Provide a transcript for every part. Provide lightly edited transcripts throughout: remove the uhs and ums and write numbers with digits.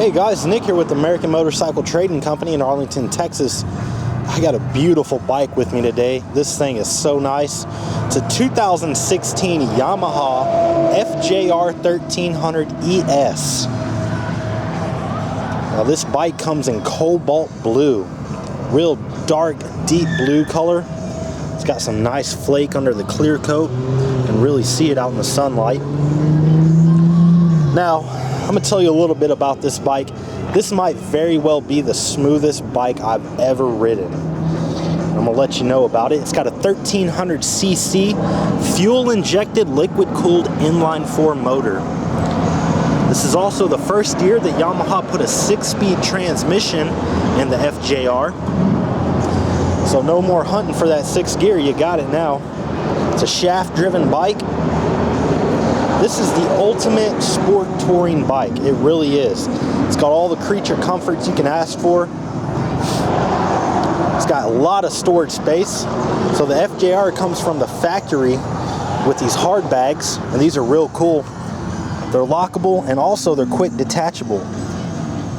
Hey guys, Nick here with American Motorcycle Trading Company in Arlington, Texas. I got a beautiful bike with me today. This thing is so nice. It's a 2016 Yamaha FJR1300 ES. Now this bike comes in cobalt blue, real dark, deep blue color. It's got some nice flake under the clear coat. You can really see it out in the sunlight. Now, I'm going to tell you a little bit about this bike. This might very well be the smoothest bike I've ever ridden. I'm going to let you know about it. It's got a 1300cc fuel-injected, liquid-cooled inline-4 motor. This is also the first year that Yamaha put a 6-speed transmission in the FJR. So no more hunting for that 6th gear, you got it now. It's a shaft-driven bike. This is the ultimate sport touring bike. It really is. It's got all the creature comforts you can ask for. It's got a lot of storage space. So the FJR comes from the factory with these hard bags, and these are real cool. They're lockable, and also they're quick detachable.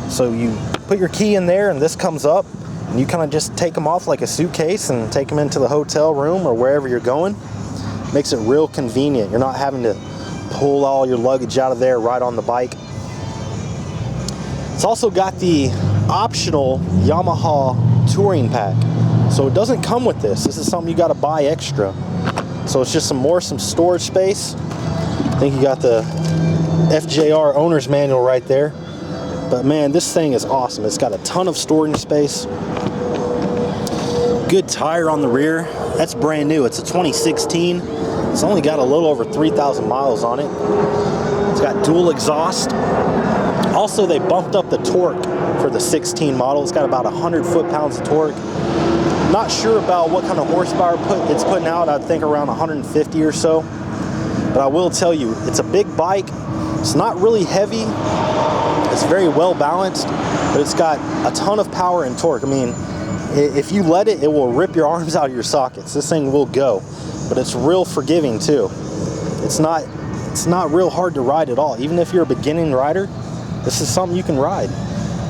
So you put your key in there, and this comes up, and you kind of just take them off like a suitcase and take them into the hotel room or wherever you're going. Makes it real convenient. You're not having to pull all your luggage out of there right on the bike. It's also got the optional Yamaha touring pack. So it doesn't come with this. This is something you got to buy extra. So it's just some storage space. I think you got the FJR owner's manual right there. But man, this thing is awesome. It's got a ton of storage space. Good tire on the rear. That's brand new. It's a 2016. It's only got a little over 3,000 miles on it. It's got dual exhaust. Also, they bumped up the torque for the 16 model. It's got about 100 foot-pounds of torque. Not sure about what kind of horsepower it's putting out. I'd think around 150 or so. But I will tell you, it's a big bike. It's not really heavy. It's very well balanced, but it's got a ton of power and torque. I mean, if you let it, it will rip your arms out of your sockets. This thing will go. But it's real forgiving too. It's not real hard to ride at all. Even if you're a beginning rider, this is something you can ride.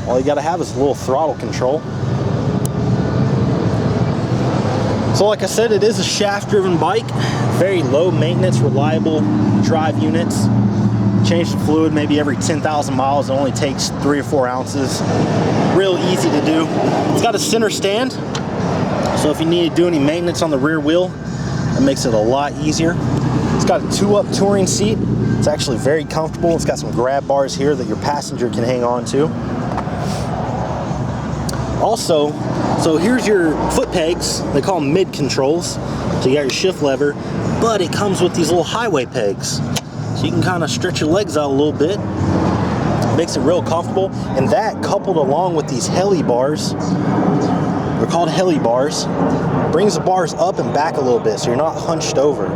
All you gotta have is a little throttle control. So like I said, it is a shaft-driven bike. Very low maintenance, reliable drive units. Change the fluid maybe every 10,000 miles. It only takes 3 or 4 ounces. Real easy to do. It's got a center stand. So if you need to do any maintenance on the rear wheel, it makes it a lot easier. It's got a 2-up touring seat. It's actually very comfortable. It's got some grab bars here that your passenger can hang on to. Also, so here's your foot pegs. They call them mid controls. So you got your shift lever, but it comes with these little highway pegs. So you can kind of stretch your legs out a little bit. Makes it real comfortable. And that coupled along with these heli bars, they're called heli bars, brings the bars up and back a little bit so you're not hunched over.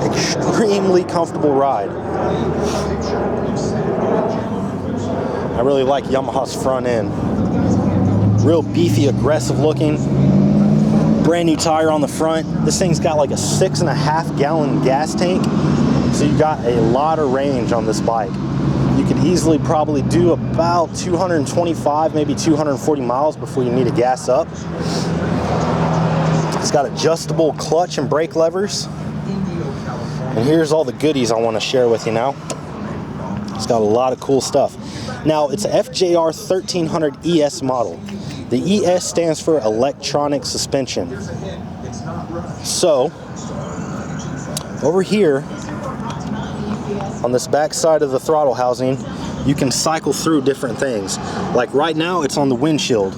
Extremely comfortable ride. I really like Yamaha's front end. Real beefy, aggressive looking. Brand new tire on the front. This thing's got like a 6.5 gallon gas tank. So you got a lot of range on this bike. You could easily probably do about 225, maybe 240 miles before you need to gas up. It's got adjustable clutch and brake levers. And here's all the goodies I want to share with you now. It's got a lot of cool stuff. Now, it's a FJR 1300 ES model. The ES stands for electronic suspension. So, over here, on this back side of the throttle housing, you can cycle through different things. Like right now, it's on the windshield.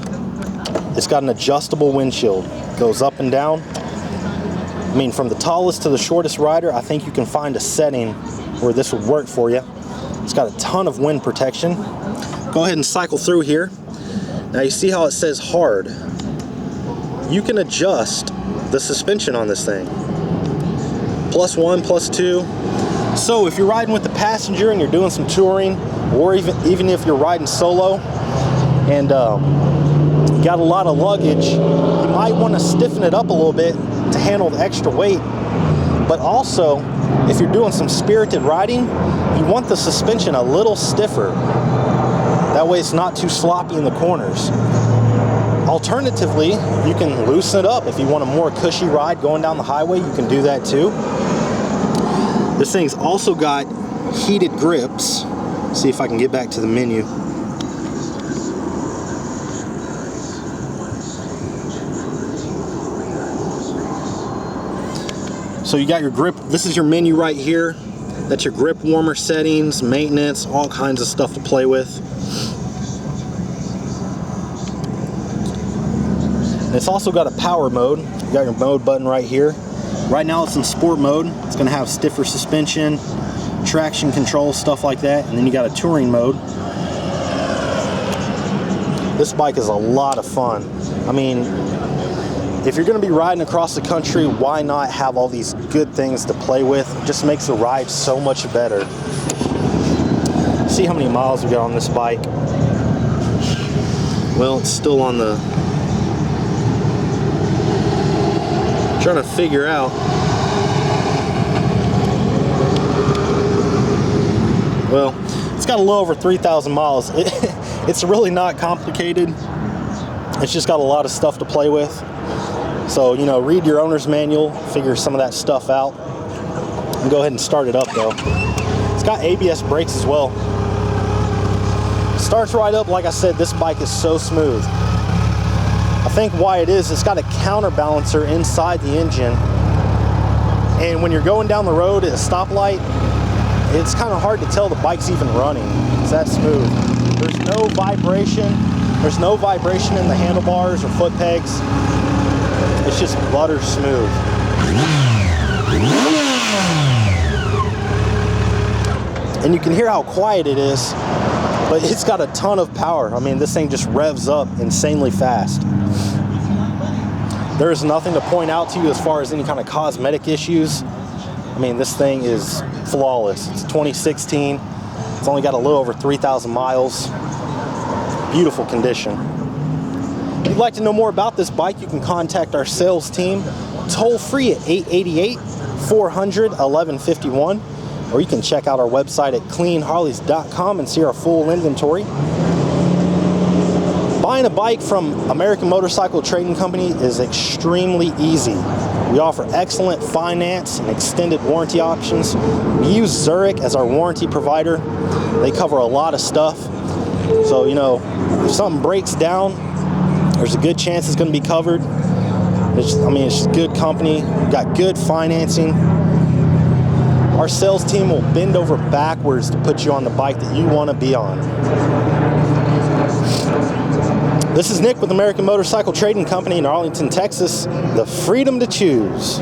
It's got an adjustable windshield. Goes up and down. I mean, from the tallest to the shortest rider, I think you can find a setting where this would work for you. It's got a ton of wind protection. Go ahead and cycle through here. Now you see how it says hard. You can adjust the suspension on this thing. +1, +2. So if you're riding with the passenger and you're doing some touring, or even if you're riding solo and you got a lot of luggage, you might want to stiffen it up a little bit to handle the extra weight. But also, if you're doing some spirited riding, you want the suspension a little stiffer. That way it's not too sloppy in the corners. Alternatively, you can loosen it up. If you want a more cushy ride going down the highway, you can do that too. This thing's also got heated grips. See if I can get back to the menu. So you got your grip, this is your menu right here. That's your grip warmer settings, maintenance, all kinds of stuff to play with. And it's also got a power mode. You got your mode button right here. Right now it's in sport mode. It's gonna have stiffer suspension, traction control, stuff like that. And then you got a touring mode. This bike is a lot of fun. I mean, if you're going to be riding across the country, why not have all these good things to play with? It just makes the ride so much better. See how many miles we got on this bike. Well, it's still on the... trying to figure out. Well, it's got a little over 3,000 miles. It's really not complicated. It's just got a lot of stuff to play with. So, you know, read your owner's manual, figure some of that stuff out, and go ahead and start it up though. It's got ABS brakes as well. Starts right up. Like I said, this bike is so smooth. I think why it is, it's got a counterbalancer inside the engine, and when you're going down the road at a stoplight, it's kind of hard to tell the bike's even running. It's that smooth. There's no vibration. There's no vibration in the handlebars or foot pegs. It's just butter smooth. And you can hear how quiet it is, but it's got a ton of power. I mean, this thing just revs up insanely fast. There is nothing to point out to you as far as any kind of cosmetic issues. I mean, this thing is flawless. It's 2016. It's only got a little over 3,000 miles. Beautiful condition. If you'd like to know more about this bike, you can contact our sales team toll free at 888-400-1151, or you can check out our website at cleanharleys.com and see our full inventory. Buying a bike from American Motorcycle Trading Company is extremely easy. We offer excellent finance and extended warranty options. We use Zurich as our warranty provider. They cover a lot of stuff. So, you know, if something breaks down, there's a good chance it's going to be covered. It's just good company. We've got good financing. Our sales team will bend over backwards to put you on the bike that you want to be on. This is Nick with American Motorcycle Trading Company in Arlington, Texas. The freedom to choose.